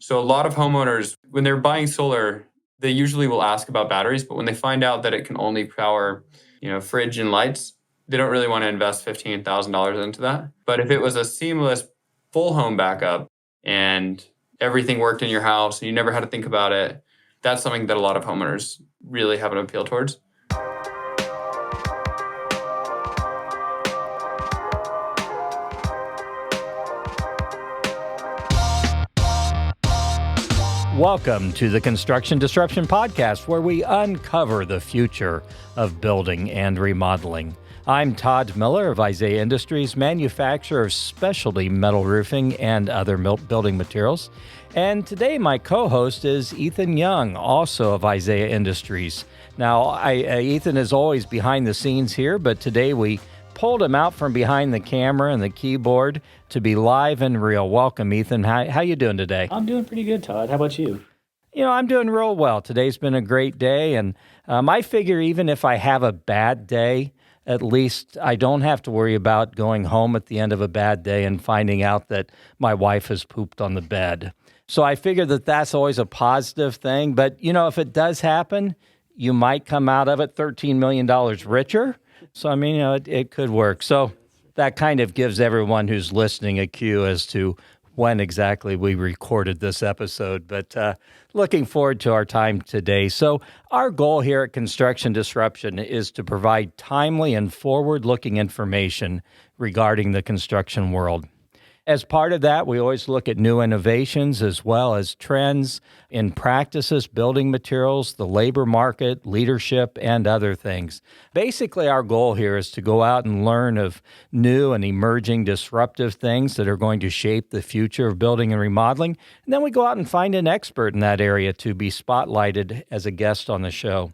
So a lot of homeowners, when they're buying solar, they usually will ask about batteries, but when they find out that it can only power, fridge and lights, they don't really want to invest $15,000 into that. But if it was a seamless full home backup and everything worked in your house and you never had to think about it, that's something that a lot of homeowners really have an appeal towards. Welcome to the Construction Disruption Podcast, where we uncover the future of building and remodeling. I'm Todd Miller of Isaiah Industries, manufacturer of specialty metal roofing and other building materials. And today my co-host is Ethan Young, also of Isaiah Industries. Now, Ethan is always behind the scenes here, but today we pulled him out from behind the camera and the keyboard to be live and real. Welcome, Ethan. How you doing today? I'm doing pretty good, Todd. How about you? I'm doing real well. Today's been a great day, and I figure even if I have a bad day, at least I don't have to worry about going home at the end of a bad day and finding out that my wife has pooped on the bed. So I figure that that's always a positive thing. But, if it does happen, you might come out of it $13 million richer. So, it could work. So that kind of gives everyone who's listening a cue as to when exactly we recorded this episode. But looking forward to our time today. So our goal here at Construction Disruption is to provide timely and forward-looking information regarding the construction world. As part of that, we always look at new innovations as well as trends in practices, building materials, the labor market, leadership, and other things. Basically, our goal here is to go out and learn of new and emerging disruptive things that are going to shape the future of building and remodeling. And then we go out and find an expert in that area to be spotlighted as a guest on the show.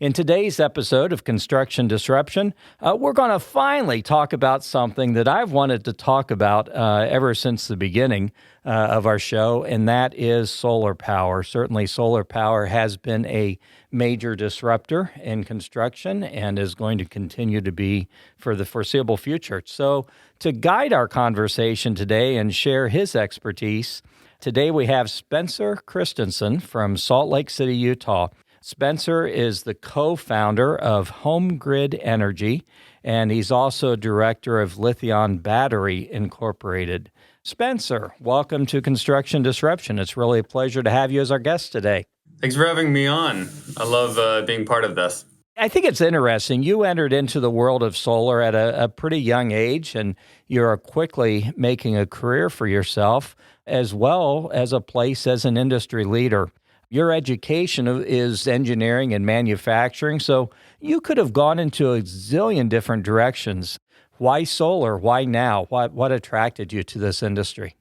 In today's episode of Construction Disruption, we're going to finally talk about something that I've wanted to talk about ever since the beginning of our show, and that is solar power. Certainly, solar power has been a major disruptor in construction and is going to continue to be for the foreseeable future. So, to guide our conversation today and share his expertise, today we have Spencer Christensen from Salt Lake City, Utah. Spencer is the co-founder of HomeGrid Energy, and he's also director of Lithion Battery Inc. Spencer, welcome to Construction Disruption. It's really a pleasure to have you as our guest today. Thanks for having me on. I love being part of this. I think it's interesting. You entered into the world of solar at a pretty young age, and you're quickly making a career for yourself as well as a place as an industry leader. Your education is engineering and manufacturing, so you could have gone into a zillion different directions. Why solar? Why now? What attracted you to this industry?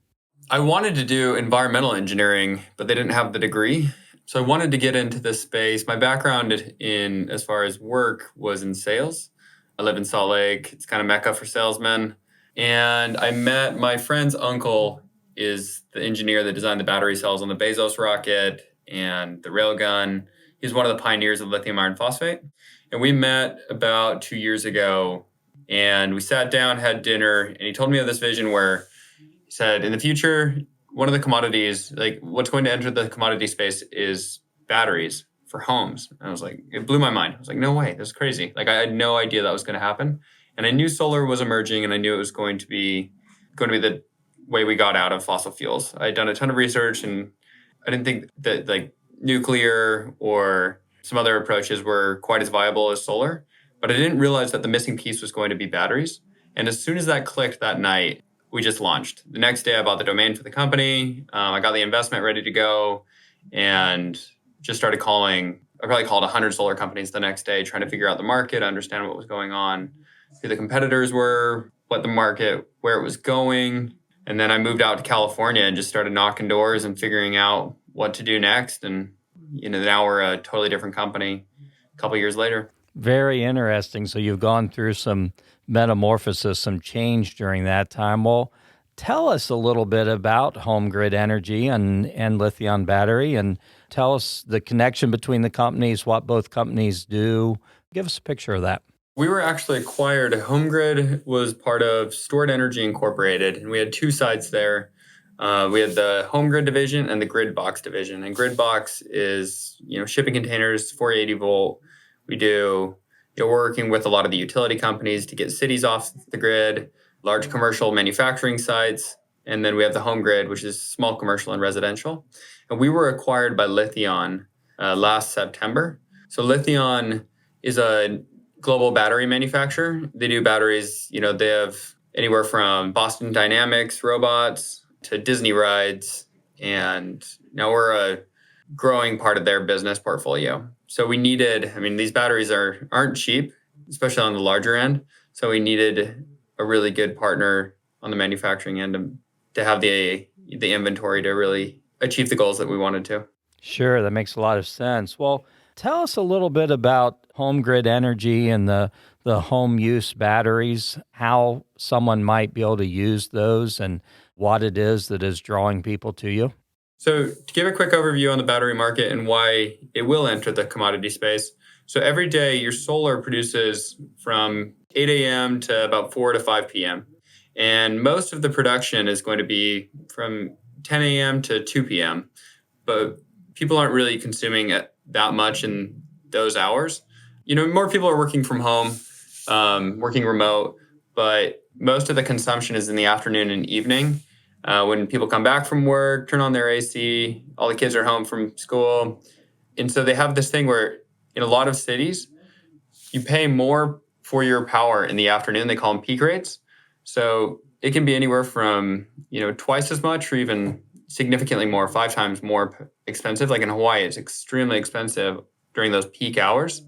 I wanted to do environmental engineering, but they didn't have the degree. So I wanted to get into this space. My background as far as work was in sales. I live in Salt Lake. It's kind of mecca for salesmen. And I met my friend's uncle is the engineer that designed the battery cells on the Bezos rocket and the railgun. He's one of the pioneers of lithium iron phosphate. And we met about 2 years ago, and we sat down, had dinner, and he told me of this vision where he said, in the future, one of the commodities, like what's going to enter the commodity space is batteries for homes. And I was like, it blew my mind. I was like, no way, that's crazy. Like I had no idea that was going to happen. And I knew solar was emerging, and I knew it was going to be the way we got out of fossil fuels. I had done a ton of research, and I didn't think that like nuclear or some other approaches were quite as viable as solar, but I didn't realize that the missing piece was going to be batteries. And as soon as that clicked that night, we just launched. The next day, I bought the domain for the company. I got the investment ready to go and just started calling. I probably called 100 solar companies the next day, trying to figure out the market, understand what was going on, who the competitors were, what the market, where it was going. And then I moved out to California and just started knocking doors and figuring out what to do next. And, now we're a totally different company a couple years later. Very interesting. So you've gone through some metamorphosis, some change during that time. Well, tell us a little bit about HomeGrid Energy and Lithion Battery, and tell us the connection between the companies, what both companies do. Give us a picture of that. We were actually acquired. HomeGrid was part of Stored Energy Incorporated, and we had two sides there. We had the HomeGrid division and the grid box division. And grid box is, shipping containers, 480 volt. We're working with a lot of the utility companies to get cities off the grid, large commercial manufacturing sites. And then we have the HomeGrid, which is small commercial and residential. And we were acquired by Lithion last September. So Lithion is a global battery manufacturer. They do batteries, they have anywhere from Boston Dynamics robots to Disney rides. And now we're a growing part of their business portfolio. So we needed, these batteries aren't cheap, especially on the larger end. So we needed a really good partner on the manufacturing end to have the inventory to really achieve the goals that we wanted to. Sure, that makes a lot of sense. Well, tell us a little bit about HomeGrid Energy and the home use batteries, how someone might be able to use those and what it is that is drawing people to you. So to give a quick overview on the battery market and why it will enter the commodity space. So every day your solar produces from 8 a.m. to about 4 to 5 p.m. And most of the production is going to be from 10 a.m. to 2 p.m. But people aren't really consuming it that much in those hours. More people are working from home, working remote, but most of the consumption is in the afternoon and evening. When people come back from work, turn on their AC, all the kids are home from school. And so they have this thing where in a lot of cities, you pay more for your power in the afternoon. They call them peak rates. So it can be anywhere from, twice as much or even significantly more, 5 times more expensive. Like in Hawaii, it's extremely expensive during those peak hours.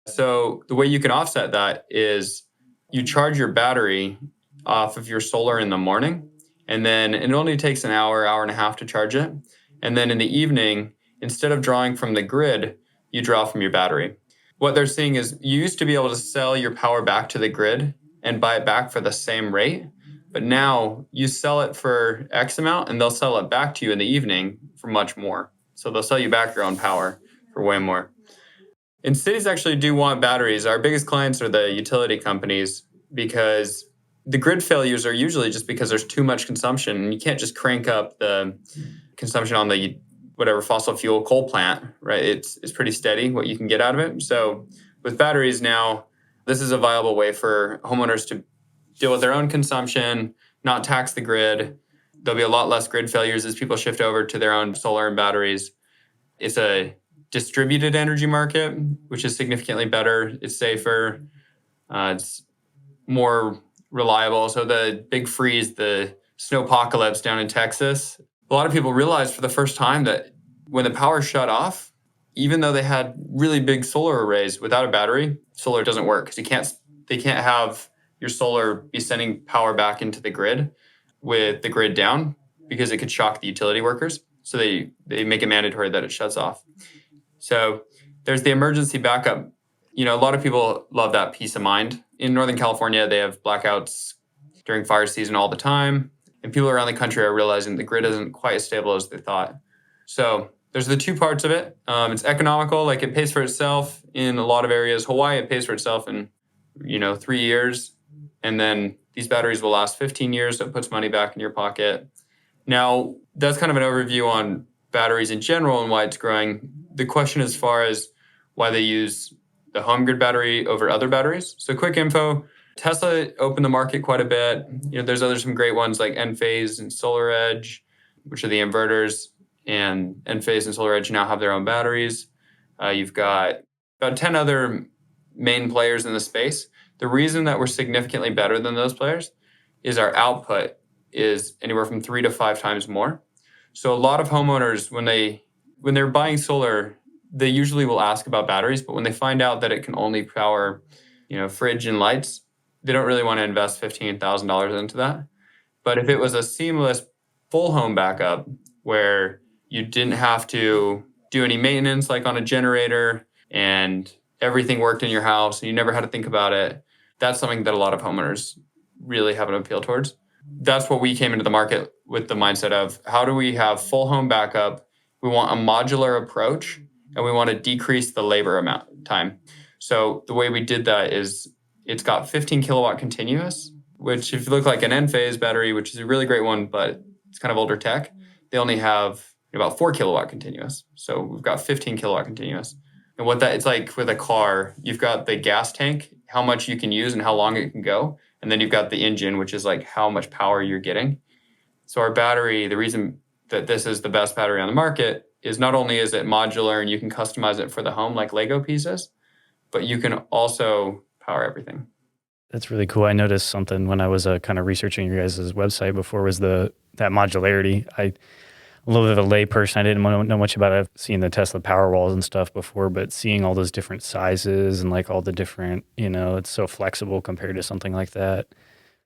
So the way you can offset that is you charge your battery off of your solar in the morning. And then it only takes an hour and a half to charge it. And then in the evening, instead of drawing from the grid, you draw from your battery. What they're seeing is you used to be able to sell your power back to the grid and buy it back for the same rate. But now you sell it for X amount and they'll sell it back to you in the evening for much more. So they'll sell you back your own power for way more. And cities actually do want batteries. Our biggest clients are the utility companies because the grid failures are usually just because there's too much consumption and you can't just crank up the consumption on the whatever fossil fuel coal plant, right? It's pretty steady what you can get out of it. So with batteries now, this is a viable way for homeowners to deal with their own consumption, not tax the grid. There'll be a lot less grid failures as people shift over to their own solar and batteries. It's a distributed energy market, which is significantly better. It's safer. It's more reliable. So the big freeze, the snowpocalypse down in Texas, a lot of people realized for the first time that when the power shut off, even though they had really big solar arrays without a battery, solar doesn't work because they can't have your solar be sending power back into the grid with the grid down because it could shock the utility workers. So they make it mandatory that it shuts off. So there's the emergency backup. A lot of people love that peace of mind. In Northern California, they have blackouts during fire season all the time. And people around the country are realizing the grid isn't quite as stable as they thought. So there's the two parts of it. It's economical, like it pays for itself in a lot of areas. Hawaii, it pays for itself in, 3 years. And then these batteries will last 15 years, so it puts money back in your pocket. Now, that's kind of an overview on batteries in general and why it's growing. The question as far as why they use the HomeGrid battery over other batteries. So quick info, Tesla opened the market quite a bit. There's some great ones like Enphase and SolarEdge, which are the inverters, and Enphase and SolarEdge now have their own batteries. You've got about 10 other main players in the space. The reason that we're significantly better than those players is our output is anywhere from 3 to 5 times more. So a lot of homeowners, when they're buying solar, they usually will ask about batteries, but when they find out that it can only power, fridge and lights, they don't really want to invest $15,000 into that. But if it was a seamless full home backup where you didn't have to do any maintenance like on a generator and everything worked in your house and you never had to think about it, that's something that a lot of homeowners really have an appeal towards. That's what we came into the market with the mindset of how do we have full home backup? We want a modular approach and we want to decrease the labor time. So the way we did that is it's got 15 kilowatt continuous, which if you look like an Enphase battery, which is a really great one, but it's kind of older tech. They only have about 4 kilowatt continuous. So we've got 15 kilowatt continuous. And it's like with a car, you've got the gas tank, how much you can use and how long it can go. And then you've got the engine, which is like how much power you're getting. So our battery, the reason that this is the best battery on the market is not only is it modular and you can customize it for the home like Lego pieces, but you can also power everything. That's really cool. I noticed something when I was kind of researching your guys' website before was that modularity. I'm a little bit of a lay person. I didn't know much about it. I've seen the Tesla Powerwalls and stuff before, but seeing all those different sizes and like all the different, it's so flexible compared to something like that.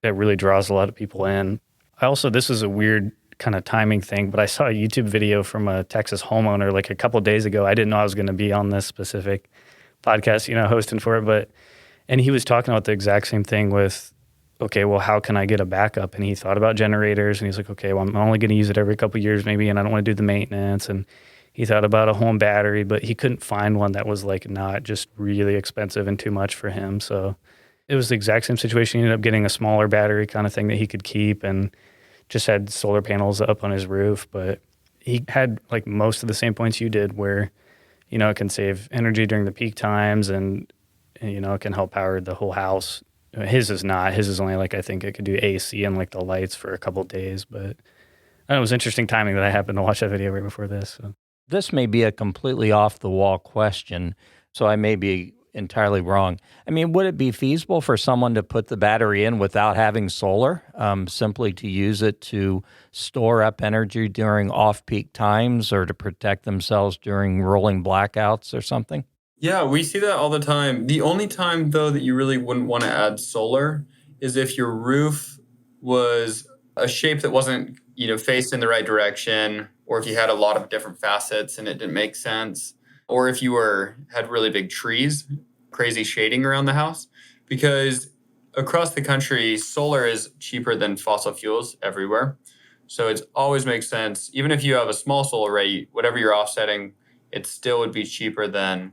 That really draws a lot of people in. This is a weird kind of timing thing, but I saw a YouTube video from a Texas homeowner like a couple of days ago. I didn't know I was going to be on this specific podcast, hosting for it, and he was talking about the exact same thing with, okay, well, how can I get a backup? And he thought about generators, and he's like, okay, well, I'm only going to use it every couple of years maybe, and I don't want to do the maintenance. And he thought about a home battery, but he couldn't find one that was like not just really expensive and too much for him. So it was the exact same situation. He ended up getting a smaller battery kind of thing that he could keep and just had solar panels up on his roof. But he had like most of the same points you did where, it can save energy during the peak times and it can help power the whole house. His is not. His is only like, I think it could do AC and like the lights for a couple of days. But I know it was interesting timing that I happened to watch that video right before this. So. This may be a completely off-the-wall question, so I may be entirely wrong. I mean, would it be feasible for someone to put the battery in without having solar, simply to use it to store up energy during off-peak times or to protect themselves during rolling blackouts or something? Yeah, we see that all the time. The only time, though, that you really wouldn't want to add solar is if your roof was a shape that wasn't, faced in the right direction, or if you had a lot of different facets and it didn't make sense, or if you had really big trees, crazy shading around the house. Because across the country, solar is cheaper than fossil fuels everywhere. So it always makes sense. Even if you have a small solar array, whatever you're offsetting, it still would be cheaper than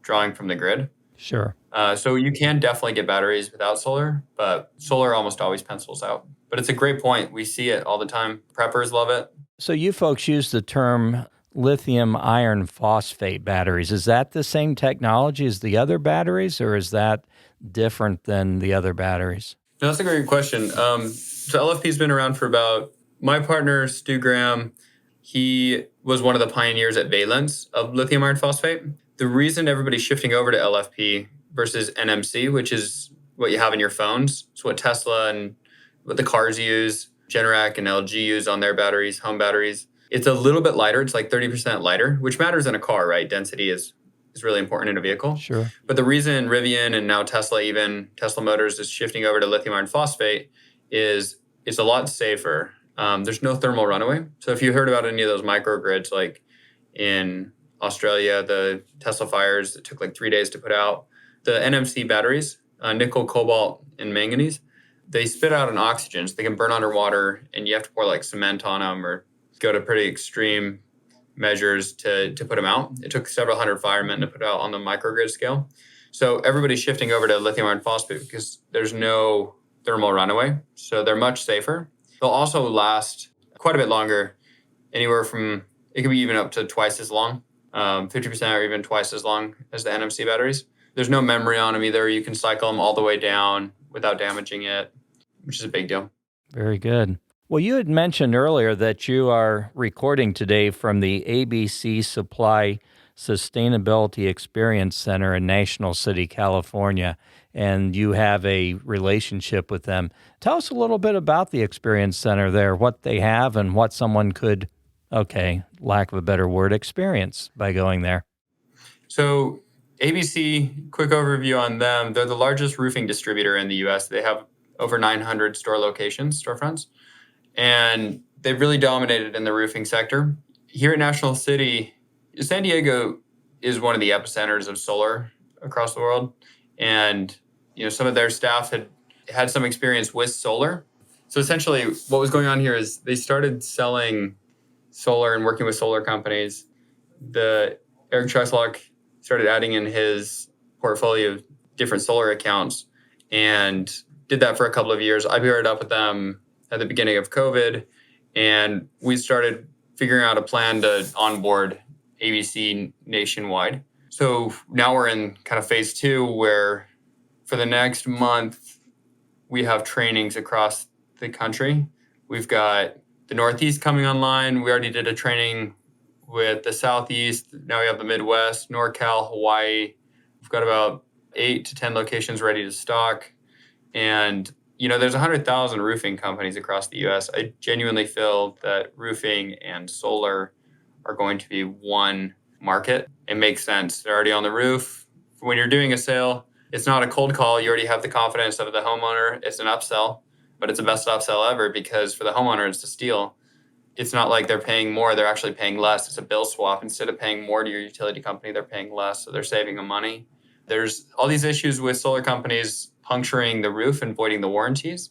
drawing from the grid. Sure. So you can definitely get batteries without solar, but solar almost always pencils out. But it's a great point. We see it all the time. Preppers love it. So you folks use the term lithium iron phosphate batteries. Is that the same technology as the other batteries, or is that different than the other batteries? No, that's a great question. So LFP's been around for my partner, Stu Graham, he was one of the pioneers at Valence of lithium iron phosphate. The reason everybody's shifting over to LFP versus NMC, which is what you have in your phones, it's what Tesla and what the cars use, Generac and LG use on their batteries, home batteries. It's a little bit lighter. It's like 30% lighter, which matters in a car, right? Density is really important in a vehicle. Sure. But the reason Rivian and now Tesla Motors is shifting over to lithium iron phosphate is it's a lot safer. There's no thermal runaway. So if you heard about any of those microgrids, like in Australia, the Tesla fires that took like 3 days to put out, the NMC batteries, nickel, cobalt, and manganese, they spit out an oxygen, so they can burn underwater, and you have to pour like cement on them or go to pretty extreme measures to put them out. It took several hundred firemen to put out on the microgrid scale. So everybody's shifting over to lithium iron phosphate because there's no thermal runaway. So they're much safer. They'll also last quite a bit longer, anywhere from, it can be even up to twice as long, 50% or even twice as long as the NMC batteries. There's no memory on them either. You can cycle them all the way down without damaging it, which is a big deal. Very good. Well, you had mentioned earlier that you are recording today from the ABC Supply Sustainability Experience Center in National City, California, and you have a relationship with them. Tell us a little bit about the Experience Center there, what they have and what someone could, lack of a better word, experience by going there. So ABC, quick overview on them. They're the largest roofing distributor in the U.S. They have over 900 storefronts, and they've really dominated in the roofing sector. Here at National City, San Diego is one of the epicenters of solar across the world. And, some of their staff had some experience with solar. So essentially what was going on here is they started selling solar and working with solar companies. Eric Treslock started adding in his portfolio of different solar accounts and did that for a couple of years. I paired up with them at the beginning of COVID, And we started figuring out a plan to onboard ABC nationwide. So now we're in kind of phase 2, where for the next month, we have trainings across the country. We've got the Northeast coming online. We already did a training with the Southeast. Now we have the Midwest, NorCal, Hawaii. We've got about 8 to 10 locations ready to stock. And, there's 100,000 roofing companies across the US. I genuinely feel that roofing and solar are going to be one market. It makes sense. They're already on the roof. When you're doing a sale, it's not a cold call. You already have the confidence of the homeowner. It's an upsell, but it's the best upsell ever, because for the homeowner, it's a steal. It's not like they're paying more. They're actually paying less. It's a bill swap. Instead of paying more to your utility company, they're paying less. So they're saving them money. There's all these issues with solar companies puncturing the roof and voiding the warranties,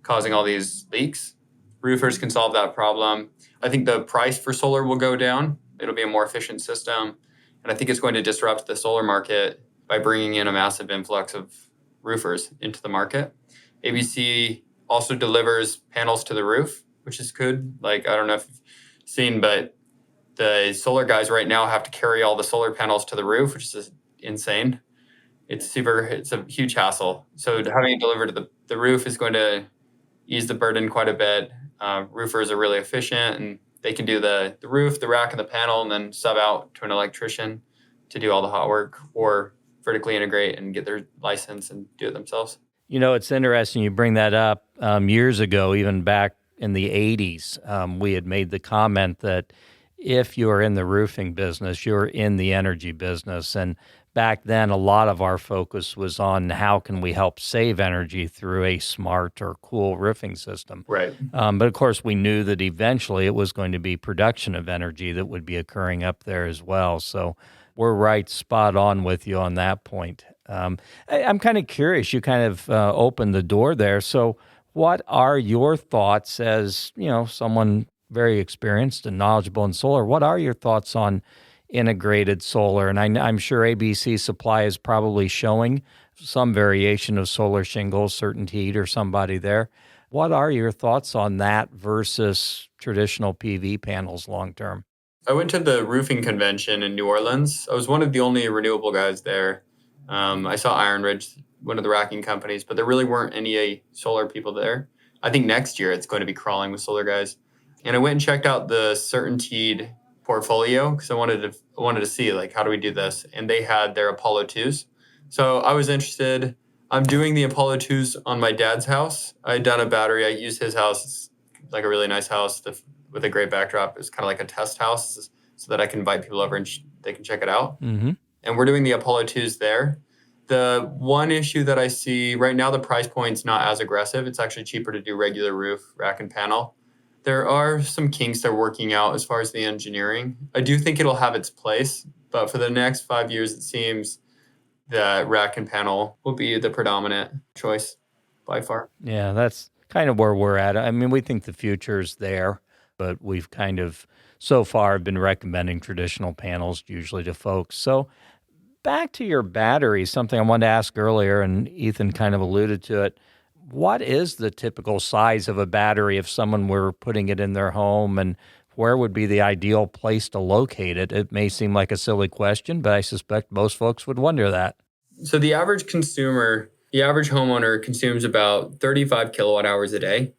causing all these leaks. Roofers can solve that problem. I think the price for solar will go down. It'll be a more efficient system. And I think it's going to disrupt the solar market by bringing in a massive influx of roofers into the market. ABC also delivers panels to the roof, which is good. I don't know if you've seen, but the solar guys right now have to carry all the solar panels to the roof, which is insane. It's a huge hassle. So having it delivered to the roof is going to ease the burden quite a bit. Roofers are really efficient, and they can do the roof, the rack, and the panel, and then sub out to an electrician to do all the hot work, or vertically integrate and get their license and do it themselves. It's interesting you bring that up. Years ago, even back in the 80s, we had made the comment that if you're in the roofing business, you're in the energy business. And back then, a lot of our focus was on how can we help save energy through a smart or cool roofing system. Right. But of course, we knew that eventually it was going to be production of energy that would be occurring up there as well. So we're right spot on with you on that point. I'm kind of curious. You kind of opened the door there. So what are your thoughts as, someone very experienced and knowledgeable in solar? What are your thoughts on integrated solar? And I'm sure ABC Supply is probably showing some variation of solar shingles, Certainty or somebody there. What are your thoughts on that versus traditional PV panels long term? I went to the roofing convention in New Orleans. I was one of the only renewable guys there. I saw Iron Ridge, one of the racking companies, but there really weren't any solar people there. I think next year it's going to be crawling with solar guys. And I went and checked out the Certainty portfolio because I wanted to see how do we do this, and they had their Apollo 2s. So I was interested. I'm doing the Apollo 2s on my dad's house. I had done a battery. I used his house. It's like a really nice house with a great backdrop. It's kind of like a test house so that I can invite people over and they can check it out. Mm-hmm. And we're doing the Apollo 2s there. The one issue that I see right now, the price point's not as aggressive. It's actually cheaper to do regular roof, rack, and panel. There are some kinks they're working out as far as the engineering. I do think it'll have its place, but for the next 5 years, it seems that rack and panel will be the predominant choice by far. Yeah, that's kind of where we're at. I mean, we think the future's there, but we've kind of so far been recommending traditional panels usually to folks. So back to your battery, something I wanted to ask earlier, and Ethan kind of alluded to it. What is the typical size of a battery if someone were putting it in their home, and where would be the ideal place to locate it? It may seem like a silly question, but I suspect most folks would wonder that. So the average homeowner consumes about 35 kilowatt hours a day.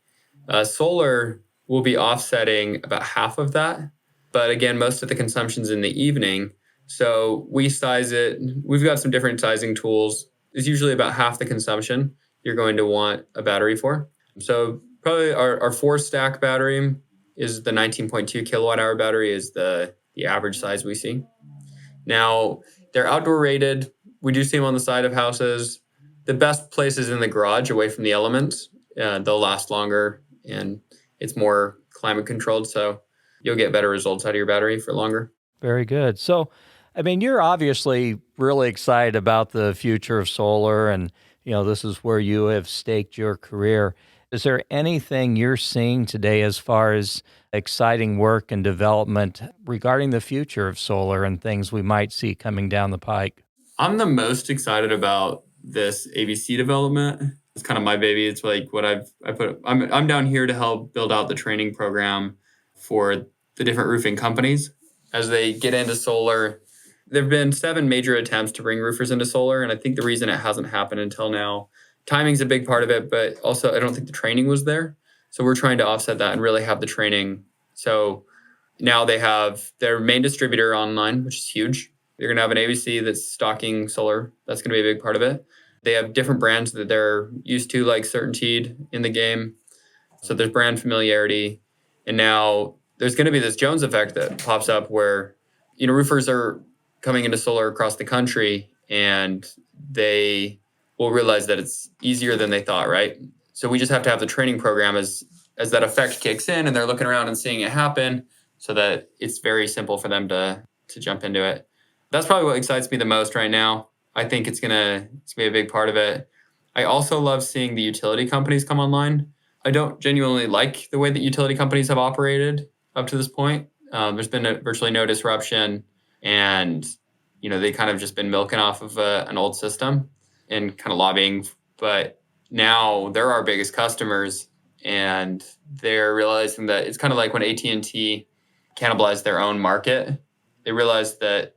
Solar will be offsetting about half of that. But again, most of the consumption's in the evening. So we size it. We've got some different sizing tools. It's usually about half the consumption you're going to want a battery for. So probably our 4-stack battery is the 19.2 kilowatt hour battery is the average size we see. Now, they're outdoor rated. We do see them on the side of houses. The best place is in the garage away from the elements. They'll last longer and it's more climate controlled. So you'll get better results out of your battery for longer. Very good. So, I mean, you're obviously really excited about the future of solar, and this is where you have staked your career. Is there anything you're seeing today as far as exciting work and development regarding the future of solar and things we might see coming down the pike? I'm the most excited about this ABC development. It's kind of my baby. It's like what I'm down here to help build out the training program for the different roofing companies as they get into solar. There've been 7 major attempts to bring roofers into solar, and I think the reason it hasn't happened until now, timing's a big part of it, but also I don't think the training was there. So we're trying to offset that and really have the training. So now they have their main distributor online, which is huge. They're going to have an ABC that's stocking solar. That's going to be a big part of it. They have different brands that they're used to, like Certainteed in the game. So there's brand familiarity. And now there's going to be this Jones effect that pops up where, roofers are coming into solar across the country and they will realize that it's easier than they thought, right? So we just have to have the training program as that effect kicks in and they're looking around and seeing it happen so that it's very simple for them to jump into it. That's probably what excites me the most right now. I think it's gonna be a big part of it. I also love seeing the utility companies come online. I don't genuinely like the way that utility companies have operated up to this point. There's been virtually no disruption, and they kind of just been milking off of an old system and kind of lobbying. But now they're our biggest customers, and they're realizing that it's kind of like when AT&T cannibalized their own market. They realized that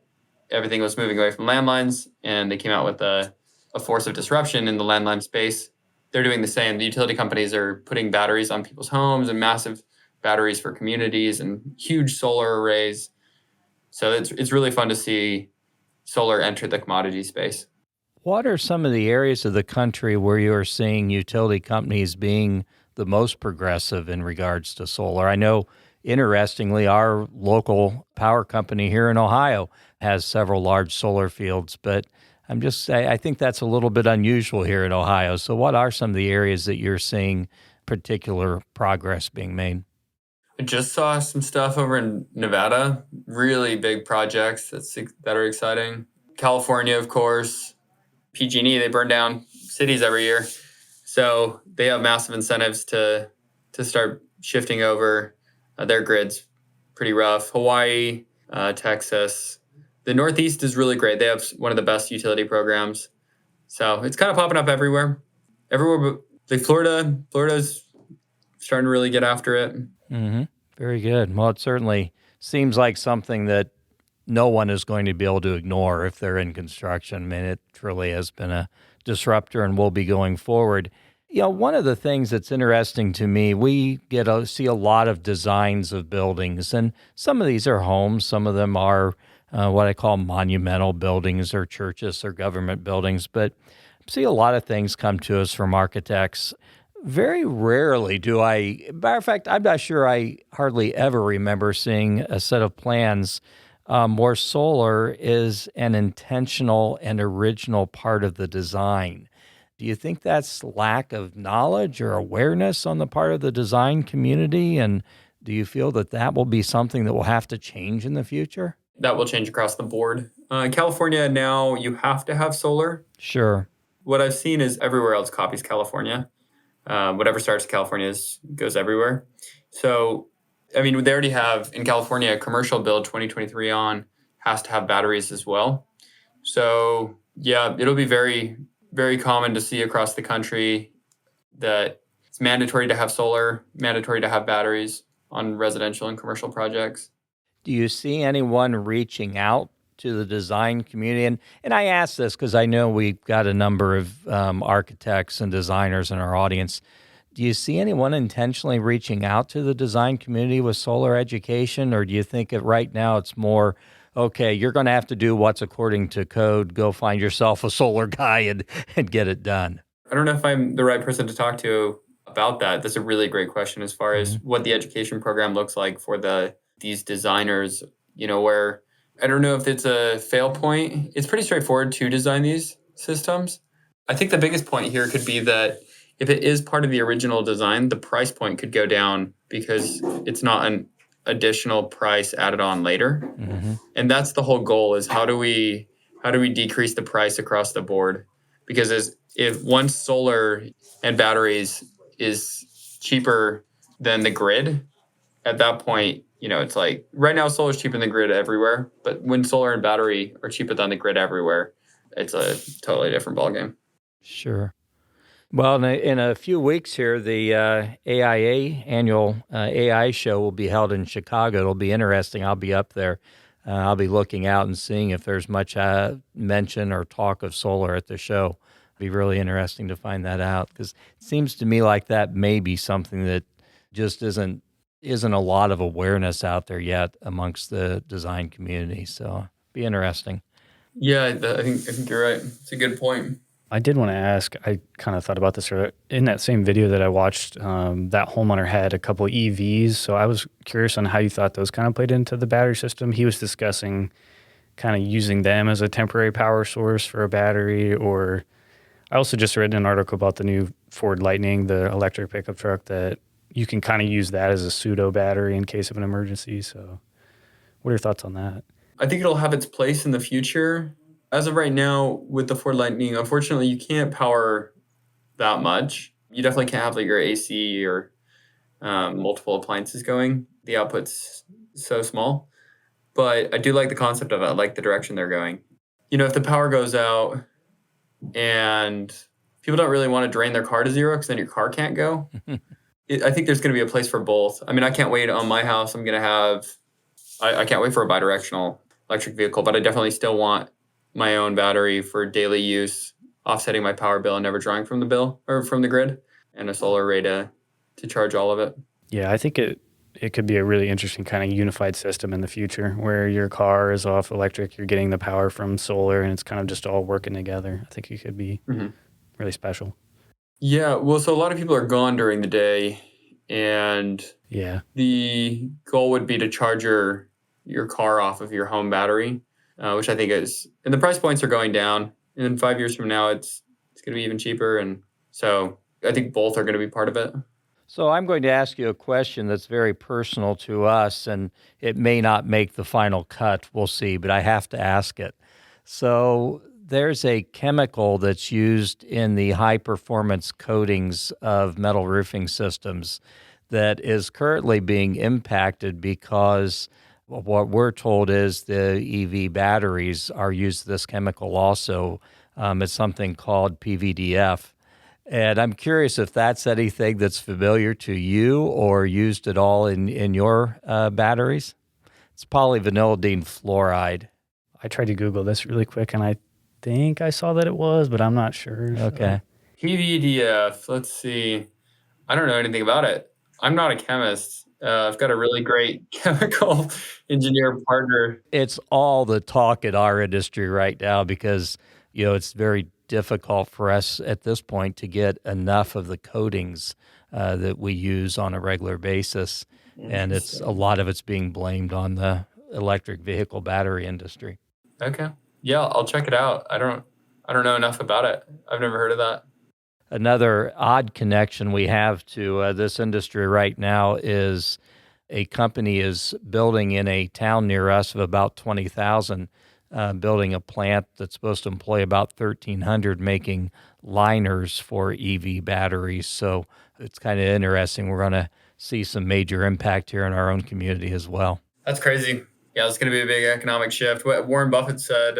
everything was moving away from landlines, and they came out with a force of disruption in the landline space. They're doing the same. The utility companies are putting batteries on people's homes and massive batteries for communities and huge solar arrays. So it's really fun to see solar enter the commodity space. What are some of the areas of the country where you are seeing utility companies being the most progressive in regards to solar? I know, interestingly, our local power company here in Ohio has several large solar fields, but I think that's a little bit unusual here in Ohio. So what are some of the areas that you're seeing particular progress being made? I just saw some stuff over in Nevada, really big projects that are exciting. California, of course. PG&E, they burn down cities every year. So they have massive incentives to start shifting over. Their grid's pretty rough. Hawaii, Texas. The Northeast is really great. They have one of the best utility programs. So it's kind of popping up everywhere. But like Florida's starting to really get after it. Mm-hmm. Very good. Well, it certainly seems like something that no one is going to be able to ignore if they're in construction. I mean, it truly has been a disruptor and will be going forward. One of the things that's interesting to me, we see a lot of designs of buildings, and some of these are homes, some of them are what I call monumental buildings or churches or government buildings, but I see a lot of things come to us from architects. Very rarely matter of fact, I'm not sure I hardly ever remember seeing a set of plans where solar is an intentional and original part of the design. Do you think that's lack of knowledge or awareness on the part of the design community? And do you feel that will be something that will have to change in the future? That will change across the board. In California now, you have to have solar. Sure. What I've seen is everywhere else copies California. Whatever starts California goes everywhere. So, I mean, they already have in California, a commercial build 2023 on has to have batteries as well. So, yeah, it'll be very, very common to see across the country that it's mandatory to have solar, mandatory to have batteries on residential and commercial projects. Do you see anyone reaching out to the design community? And I ask this because I know we've got a number of architects and designers in our audience. Do you see anyone intentionally reaching out to the design community with solar education, or do you think right now it's more, okay, you're going to have to do what's according to code, go find yourself a solar guy and get it done? I don't know if I'm the right person to talk to about that. That's a really great question as far as what the education program looks like for these designers, where I don't know if it's a fail point. It's pretty straightforward to design these systems. I think the biggest point here could be that if it is part of the original design, the price point could go down because it's not an additional price added on later. Mm-hmm. And that's the whole goal, is how do we decrease the price across the board? Because if once solar and batteries is cheaper than the grid, at that point, it's like right now solar is cheaper than the grid everywhere. But when solar and battery are cheaper than the grid everywhere, it's a totally different ballgame. Sure. Well, in a few weeks here, the AIA annual AI show will be held in Chicago. It'll be interesting. I'll be up there. I'll be looking out and seeing if there's much mention or talk of solar at the show. It'll be really interesting to find that out because it seems to me like that may be something that just isn't a lot of awareness out there yet amongst the design community. So be interesting. Yeah, I think you're right. It's a good point. I did want to ask, I kind of thought about this in that same video that I watched, that homeowner had a couple EVs. So I was curious on how you thought those kind of played into the battery system. He was discussing kind of using them as a temporary power source for a battery, or I also just read an article about the new Ford Lightning, the electric pickup truck, that you can kind of use that as a pseudo battery in case of an emergency. So what are your thoughts on that? I think it'll have its place in the future. As of right now, with the Ford Lightning, unfortunately, you can't power that much. You definitely can't have like your AC or multiple appliances going. The output's so small. But I do like the concept of it. I like the direction they're going. You know, if the power goes out and people don't really want to drain their car to zero because then your car can't go, I think there's going to be a place for both. I mean, I can't wait on my house. I'm going to have, I can't wait for a bidirectional electric vehicle, but I definitely still want my own battery for daily use, offsetting my power bill and never drawing from the bill or from the grid, and a solar array to charge all of it. Yeah, I think it could be a really interesting kind of unified system in the future where your car is off electric, you're getting the power from solar, and it's kind of just all working together. I think it could be really special. Yeah, well, so a lot of people are gone during the day, and the goal would be to charge your car off of your home battery, which I think is, and the price points are going down. And in 5 years from now, it's going to be even cheaper. And so I think both are going to be part of it. So I'm going to ask you a question that's very personal to us, and it may not make the final cut. We'll see, but I have to ask it. So there's a chemical that's used in the high-performance coatings of metal roofing systems that is currently being impacted because what we're told is the EV batteries are used this chemical also. It's something called PVDF. And I'm curious if that's anything that's familiar to you or used at all in your batteries. It's polyvinylidene fluoride. I tried to Google this really quick, and I think I saw that it was, but I'm not sure. Okay. So. PVDF, let's see. I don't know anything about it. I'm not a chemist. I've got a really great chemical engineer partner. It's all the talk in our industry right now because, it's very difficult for us at this point to get enough of the coatings that we use on a regular basis. And a lot of it's being blamed on the electric vehicle battery industry. Okay. Yeah, I'll check it out. I don't know enough about it. I've never heard of that. Another odd connection we have to this industry right now is a company is building in a town near us of about 20,000, building a plant that's supposed to employ about 1,300 making liners for EV batteries. So it's kind of interesting. We're going to see some major impact here in our own community as well. That's crazy. Yeah, it's going to be a big economic shift. What Warren Buffett said,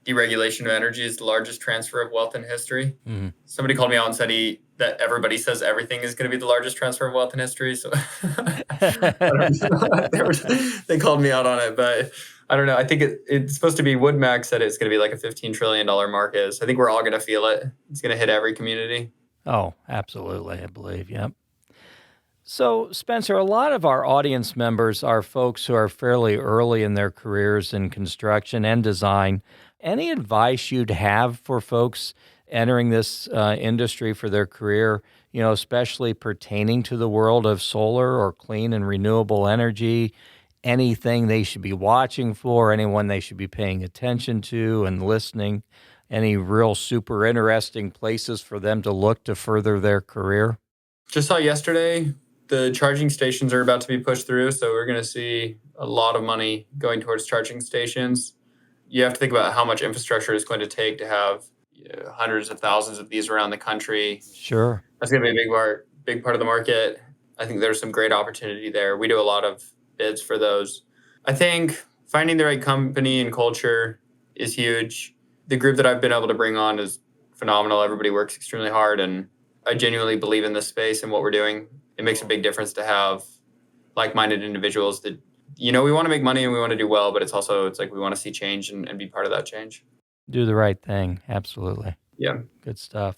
deregulation of energy is the largest transfer of wealth in history. Mm-hmm. Somebody called me out and said that everybody says everything is going to be the largest transfer of wealth in history. So they called me out on it, but I don't know. I think it's supposed to be, WoodMac said it's going to be like a $15 trillion market. So I think we're all going to feel it. It's going to hit every community. Oh, absolutely. I believe. Yep. So, Spencer, a lot of our audience members are folks who are fairly early in their careers in construction and design. Any advice you'd have for folks entering this industry for their career, especially pertaining to the world of solar or clean and renewable energy? Anything they should be watching for, anyone they should be paying attention to and listening? Any real super interesting places for them to look to further their career? Just saw yesterday, the charging stations are about to be pushed through, so we're going to see a lot of money going towards charging stations. You have to think about how much infrastructure it's going to take to have hundreds of thousands of these around the country. Sure. That's going to be a big part of the market. I think there's some great opportunity there. We do a lot of bids for those. I think finding the right company and culture is huge. The group that I've been able to bring on is phenomenal. Everybody works extremely hard, and I genuinely believe in this space and what we're doing. It makes a big difference to have like-minded individuals that, we want to make money and we want to do well, but it's like we want to see change and be part of that change. Do the right thing. Absolutely. Yeah. Good stuff.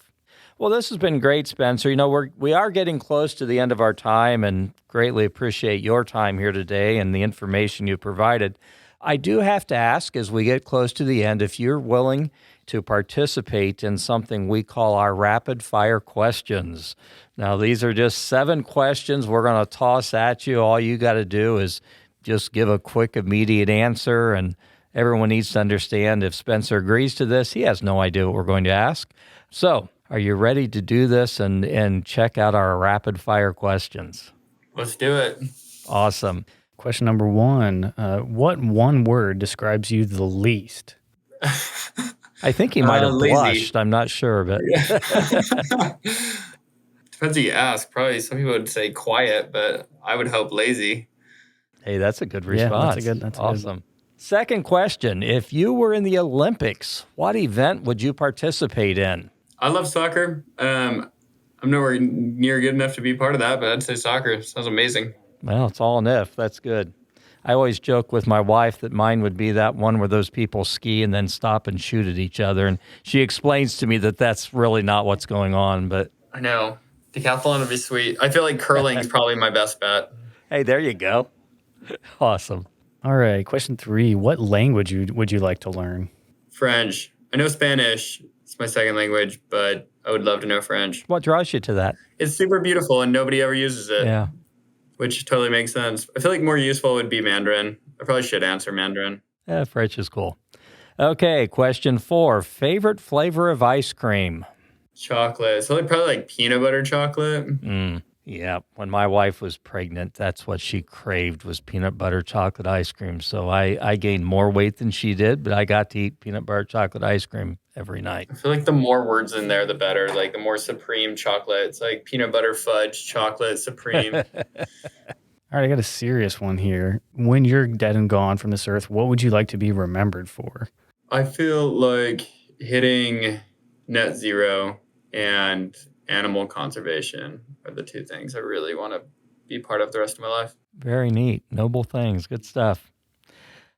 Well, this has been great, Spencer. We are getting close to the end of our time and greatly appreciate your time here today and the information you provided. I do have to ask, as we get close to the end, if you're willing to participate in something we call our rapid fire questions. Now, these are just 7 questions we're going to toss at you. All you got to do is just give a quick, immediate answer, and everyone needs to understand if Spencer agrees to this, he has no idea what we're going to ask. So, are you ready to do this and check out our rapid fire questions? Let's do it. Awesome. Question number 1, what one word describes you the least? I think he might have lazy. blushed. I'm not sure, but Depends who you ask. Probably some people would say quiet, but I would hope lazy. hey, that's a good response. Yeah, that's awesome. Second question. If you were in the Olympics, what event would you participate in? I love soccer. I'm nowhere near good enough to be part of that, but I'd say soccer. Sounds amazing. Well, it's all an if. That's good. I always joke with my wife that mine would be that one where those people ski and then stop and shoot at each other. And she explains to me that that's really not what's going on. But I know. Decathlon would be sweet. I feel like curling is probably my best bet. hey, there you go. Awesome. All right, question 3, what language would you like to learn? French. I know Spanish. It's my second language, but I would love to know French. What draws you to that? It's super beautiful and nobody ever uses it. Yeah. Which totally makes sense. I feel like more useful would be Mandarin. I probably should answer Mandarin. Yeah, French is cool. Okay, question 4. Favorite flavor of ice cream? Chocolate. So probably like peanut butter chocolate. Yeah, when my wife was pregnant, that's what she craved was peanut butter chocolate ice cream. So I gained more weight than she did, but I got to eat peanut butter chocolate ice cream every night. I feel like the more words in there, the better. Like the more supreme chocolate. It's like peanut butter fudge chocolate supreme. All right, I got a serious one here. When you're dead and gone from this earth, what would you like to be remembered for? I feel like hitting net zero and animal conservation are the 2 things I really want to be part of the rest of my life. Very neat. Noble things. Good stuff.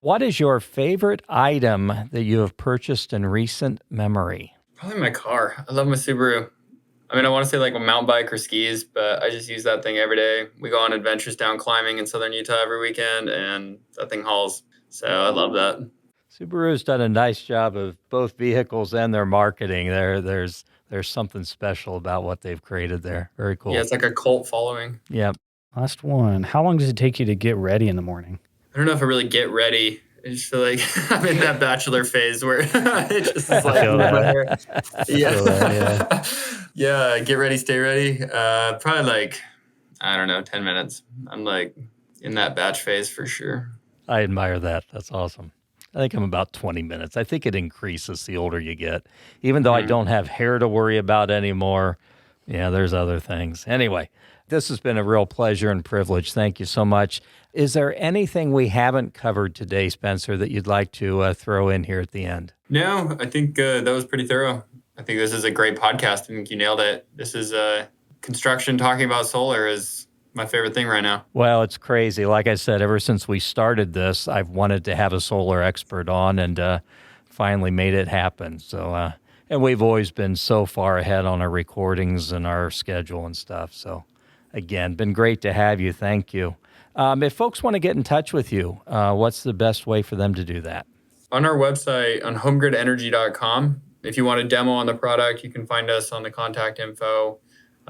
What is your favorite item that you have purchased in recent memory? Probably my car. I love my Subaru. I mean, I want to say like a mountain bike or skis, but I just use that thing every day. We go on adventures down climbing in southern Utah every weekend, and that thing hauls. So I love that. Subaru's done a nice job of both vehicles and their marketing. There's something special about what they've created there. Very cool. Yeah, it's like a cult following. Yeah. Last one. How long does it take you to get ready in the morning? I don't know if I really get ready. I just feel like I'm in that bachelor phase where it just is like, feel that. my hair. Yeah. feel that, Yeah, get ready, stay ready. Probably like, I don't know, 10 minutes. I'm like in that batch phase for sure. I admire that. That's awesome. I think I'm about 20 minutes. I think it increases the older you get. Even though I don't have hair to worry about anymore, yeah, there's other things. Anyway, this has been a real pleasure and privilege. Thank you so much. Is there anything we haven't covered today, Spencer, that you'd like to throw in here at the end? No, I think that was pretty thorough. I think this is a great podcast. I think you nailed it. This is construction talking about solar is my favorite thing right now. Well, it's crazy. Like I said, ever since we started this, I've wanted to have a solar expert on and finally made it happen. So, and we've always been so far ahead on our recordings and our schedule and stuff. So, again, been great to have you. Thank you. If folks want to get in touch with you, what's the best way for them to do that? On our website, on homegridenergy.com, if you want a demo on the product, you can find us on the contact info.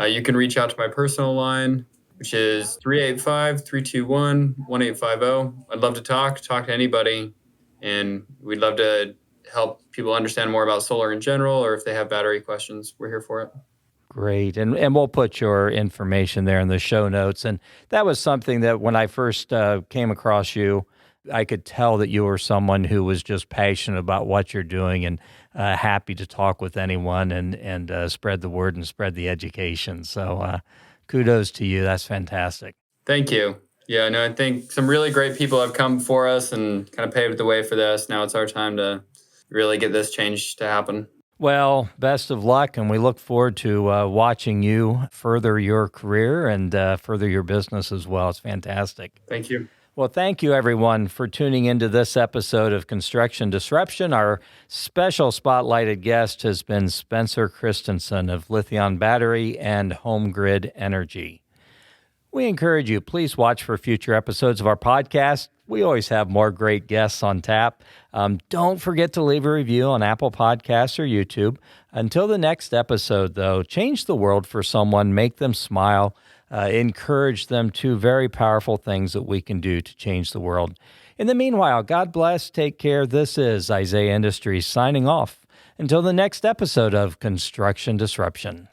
You can reach out to my personal line, which is 385-321-1850. I'd love to talk to anybody, and we'd love to help people understand more about solar in general, or if they have battery questions, we're here for it. Great. And we'll put your information there in the show notes. And that was something that when I first came across you, I could tell that you were someone who was just passionate about what you're doing and happy to talk with anyone and spread the word and spread the education. So kudos to you. That's fantastic. Thank you. Yeah, no, I think some really great people have come before us and kind of paved the way for this. Now it's our time to really get this change to happen. Well, best of luck, and we look forward to watching you further your career and further your business as well. It's fantastic. Thank you. Well, thank you, everyone, for tuning into this episode of Construction Disruption. Our special spotlighted guest has been Spencer Christensen of Lithion Battery and HomeGrid Energy. We encourage you, please watch for future episodes of our podcast. We always have more great guests on tap. Don't forget to leave a review on Apple Podcasts or YouTube. Until the next episode, though, change the world for someone, make them smile, encourage them. Two very powerful things that we can do to change the world. In the meanwhile, God bless, take care. This is Isaiah Industries signing off. Until the next episode of Construction Disruption.